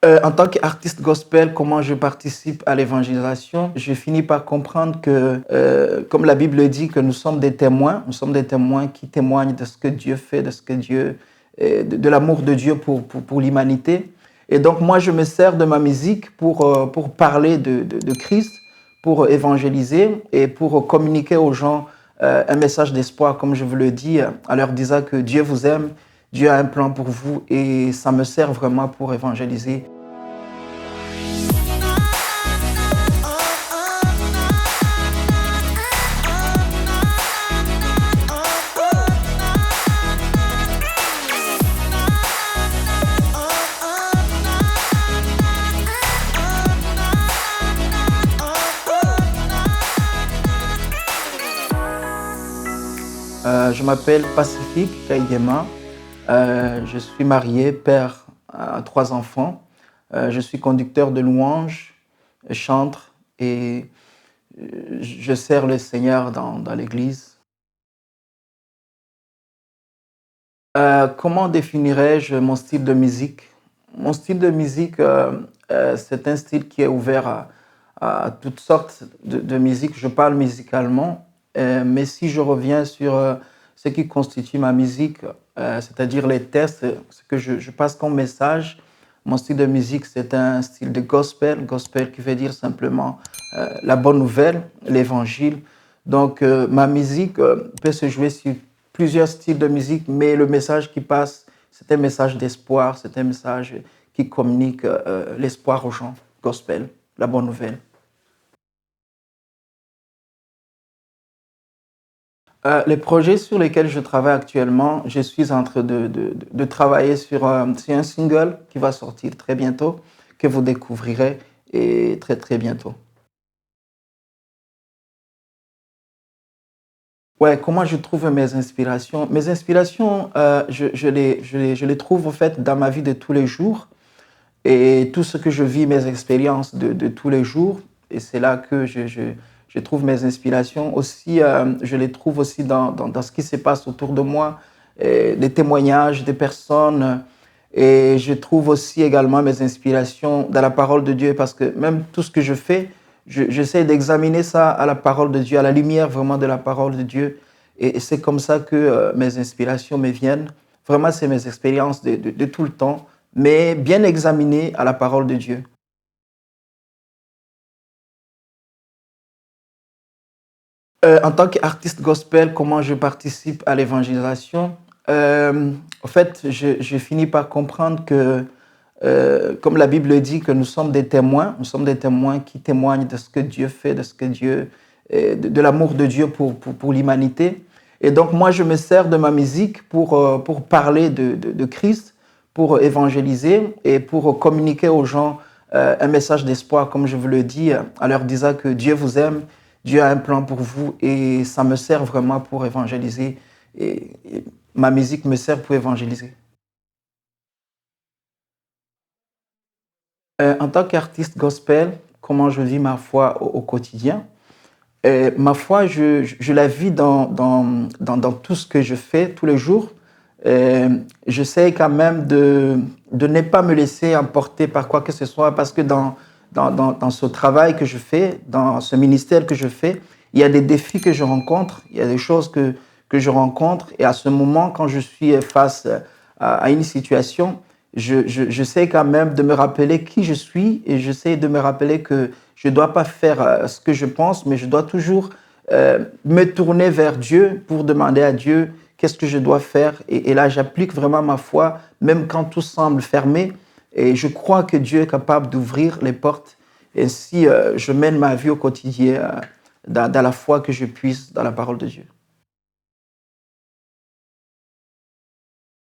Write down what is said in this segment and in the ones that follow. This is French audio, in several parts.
En tant qu'artiste gospel, comment je participe à l'évangélisation? Je finis par comprendre que, comme la Bible dit, que nous sommes des témoins qui témoignent de ce que Dieu fait, de ce que Dieu, de l'amour de Dieu pour l'humanité. Et donc moi, je me sers de ma musique pour parler de Christ, pour évangéliser et pour communiquer aux gens un message d'espoir, comme je vous le dis, en leur disant que Dieu vous aime, Dieu a un plan pour vous et ça me sert vraiment pour évangéliser. Je m'appelle Pacifique Kaïdema. Je suis marié, père à 3 enfants. Je suis conducteur de louanges, chantre et je sers le Seigneur dans l'église. Comment définirais-je mon style de musique? Mon style de musique, c'est un style qui est ouvert à toutes sortes de musique. Je parle musicalement, mais si je reviens sur ce qui constitue ma musique, c'est-à-dire les textes, ce que je passe comme message, mon style de musique, c'est un style de gospel, gospel qui veut dire simplement la bonne nouvelle, l'évangile. Donc, ma musique peut se jouer sur plusieurs styles de musique, mais le message qui passe, c'est un message d'espoir, c'est un message qui communique l'espoir aux gens, gospel, la bonne nouvelle. Les projets sur lesquels je travaille actuellement, je suis en train de travailler sur un single qui va sortir très bientôt, que vous découvrirez et très très bientôt. Ouais, comment je trouve mes inspirations? Mes inspirations, je les trouve en fait dans ma vie de tous les jours et tout ce que je vis, mes expériences de tous les jours. Et c'est là que je trouve mes inspirations. Aussi, je les trouve aussi dans ce qui se passe autour de moi, des témoignages des personnes. Et je trouve aussi également mes inspirations dans la parole de Dieu parce que même tout ce que je fais, j'essaie d'examiner ça à la parole de Dieu, à la lumière vraiment de la parole de Dieu. Et c'est comme ça que mes inspirations me viennent. Vraiment, c'est mes expériences de tout le temps, mais bien examinées à la parole de Dieu. En tant qu'artiste gospel, comment je participe à l'évangélisation? En fait, je finis par comprendre que, comme la Bible dit, que nous sommes des témoins qui témoignent de ce que Dieu fait, de ce que Dieu, de l'amour de Dieu pour l'humanité. Et donc, moi, je me sers de ma musique pour parler de Christ, pour évangéliser et pour communiquer aux gens un message d'espoir, comme je vous le dis, en leur disant que Dieu vous aime, Dieu a un plan pour vous et ça me sert vraiment pour évangéliser. Et ma musique me sert pour évangéliser. En tant qu'artiste gospel, comment je vis ma foi au quotidien? Ma foi, je la vis dans tout ce que je fais tous les jours. J'essaie quand même de ne pas me laisser emporter par quoi que ce soit parce que dans ce travail que je fais, dans ce ministère que je fais, il y a des défis que je rencontre, il y a des choses que je rencontre et à ce moment, quand je suis face à une situation, je sais quand même de me rappeler qui je suis et j'essaie de me rappeler que je ne dois pas faire ce que je pense, mais je dois toujours me tourner vers Dieu pour demander à Dieu qu'est-ce que je dois faire. Et là, j'applique vraiment ma foi, même quand tout semble fermé. Et je crois que Dieu est capable d'ouvrir les portes. Et si je mène ma vie au quotidien dans la foi que je puisse dans la parole de Dieu.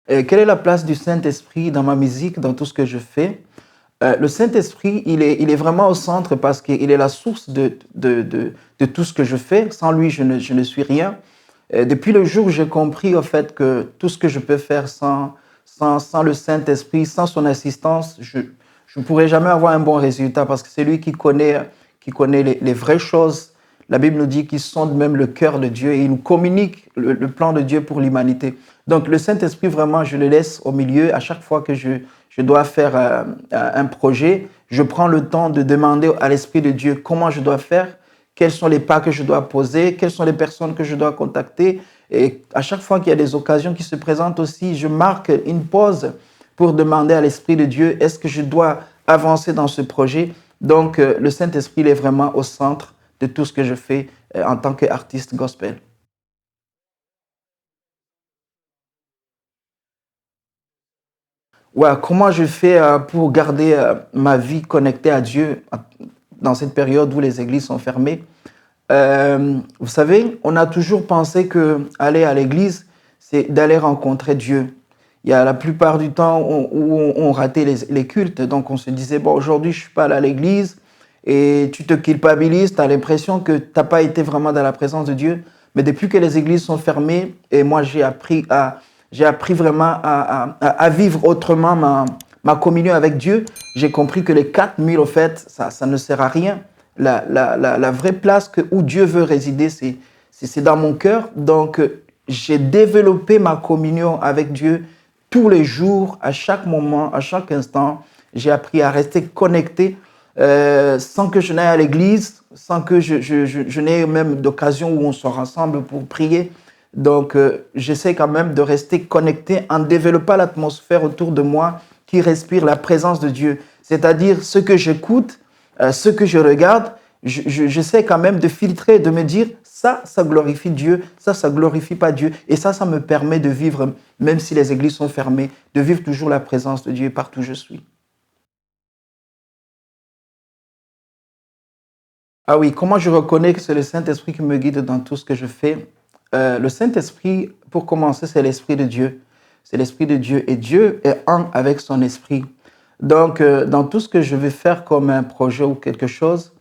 Quelle est la place du Saint-Esprit dans ma musique, dans tout ce que je fais? Le Saint-Esprit, il est vraiment au centre parce qu'il est la source de tout ce que je fais. Sans lui, je ne suis rien. Depuis le jour où j'ai compris au fait que tout ce que je peux faire sans le Saint-Esprit, sans son assistance, je ne pourrais jamais avoir un bon résultat parce que c'est lui qui connaît les vraies choses. La Bible nous dit qu'il sonde même le cœur de Dieu et il nous communique le plan de Dieu pour l'humanité. Donc le Saint-Esprit, vraiment, je le laisse au milieu à chaque fois que je je dois faire un projet, je prends le temps de demander à l'Esprit de Dieu comment je dois faire, quels sont les pas que je dois poser, quelles sont les personnes que je dois contacter. Et à chaque fois qu'il y a des occasions qui se présentent aussi, je marque une pause pour demander à l'Esprit de Dieu, est-ce que je dois avancer dans ce projet? Donc, le Saint-Esprit, il est vraiment au centre de tout ce que je fais en tant qu'artiste gospel. Ouais, comment je fais pour garder ma vie connectée à Dieu dans cette période où les églises sont fermées? Vous savez, on a toujours pensé que aller à l'église, c'est d'aller rencontrer Dieu. Il y a la plupart du temps où on ratait les cultes, donc on se disait, bon, aujourd'hui, je suis pas allé à l'église, et tu te culpabilises, tu as l'impression que tu n'as pas été vraiment dans la présence de Dieu. Mais depuis que les églises sont fermées, et moi, j'ai appris vraiment à vivre autrement ma communion avec Dieu, j'ai compris que les 4 000, au fait, ça ne sert à rien. La vraie place où Dieu veut résider, c'est dans mon cœur. Donc, j'ai développé ma communion avec Dieu tous les jours, à chaque moment, à chaque instant. J'ai appris à rester connecté sans que je n'aille à l'église, sans que je n'ai même d'occasion où on sort ensemble pour prier. Donc, j'essaie quand même de rester connecté en développant l'atmosphère autour de moi qui respire la présence de Dieu. C'est-à-dire ce que j'écoute, ce que je regarde, j'essaie quand même de filtrer, de me dire ça glorifie Dieu, ça glorifie pas Dieu. Et ça me permet de vivre, même si les églises sont fermées, de vivre toujours la présence de Dieu partout où je suis. Ah oui, comment je reconnais que c'est le Saint-Esprit qui me guide dans tout ce que je fais? Le Saint-Esprit, pour commencer, c'est l'Esprit de Dieu. C'est l'Esprit de Dieu et Dieu est un avec son Esprit. Donc, dans tout ce que je vais faire comme un projet ou quelque chose,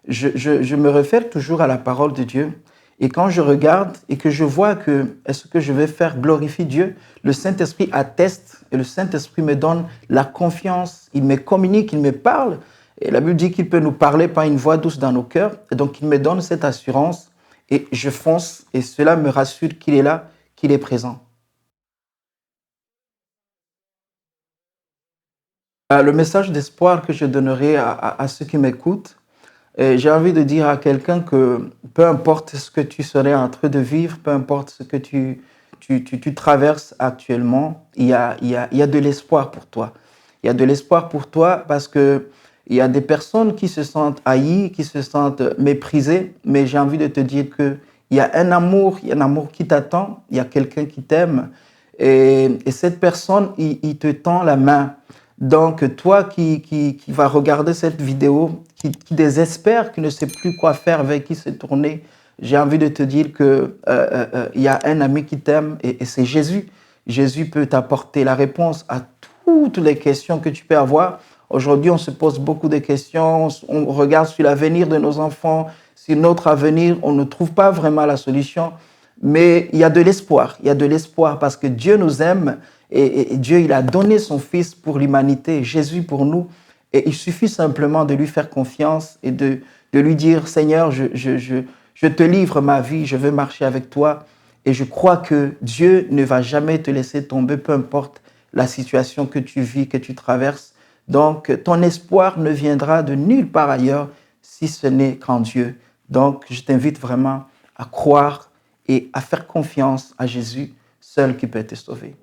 je me réfère toujours à la parole de Dieu. Et quand je regarde et que je vois que ce que je vais faire glorifie Dieu, le Saint-Esprit atteste et le Saint-Esprit me donne la confiance. Il me communique, il me parle. Et la Bible dit qu'il peut nous parler par une voix douce dans nos cœurs. Et donc, il me donne cette assurance et je fonce. Et cela me rassure qu'il est là, qu'il est présent. Le message d'espoir que je donnerai à ceux qui m'écoutent, j'ai envie de dire à quelqu'un que peu importe ce que tu serais en train de vivre, peu importe ce que tu traverses actuellement, il y a de l'espoir pour toi. Il y a de l'espoir pour toi parce que il y a des personnes qui se sentent haïes, qui se sentent méprisées, mais j'ai envie de te dire que il y a un amour qui t'attend, il y a quelqu'un qui t'aime et cette personne, il te tend la main. Donc, toi qui vas regarder cette vidéo, qui désespère, qui ne sait plus quoi faire, avec qui se tourner, j'ai envie de te dire que il y a un ami qui t'aime et c'est Jésus. Jésus peut t'apporter la réponse à toutes les questions que tu peux avoir. Aujourd'hui, on se pose beaucoup de questions, on regarde sur l'avenir de nos enfants, sur notre avenir, on ne trouve pas vraiment la solution. Mais il y a de l'espoir, il y a de l'espoir parce que Dieu nous aime et Dieu, il a donné son Fils pour l'humanité, Jésus pour nous. Et il suffit simplement de lui faire confiance et de lui dire, Seigneur, je te livre ma vie, je veux marcher avec toi. Et je crois que Dieu ne va jamais te laisser tomber, peu importe la situation que tu vis, que tu traverses. Donc, ton espoir ne viendra de nulle part ailleurs si ce n'est qu'en Dieu. Donc, je t'invite vraiment à croire et à faire confiance à Jésus, seul qui peut te sauver.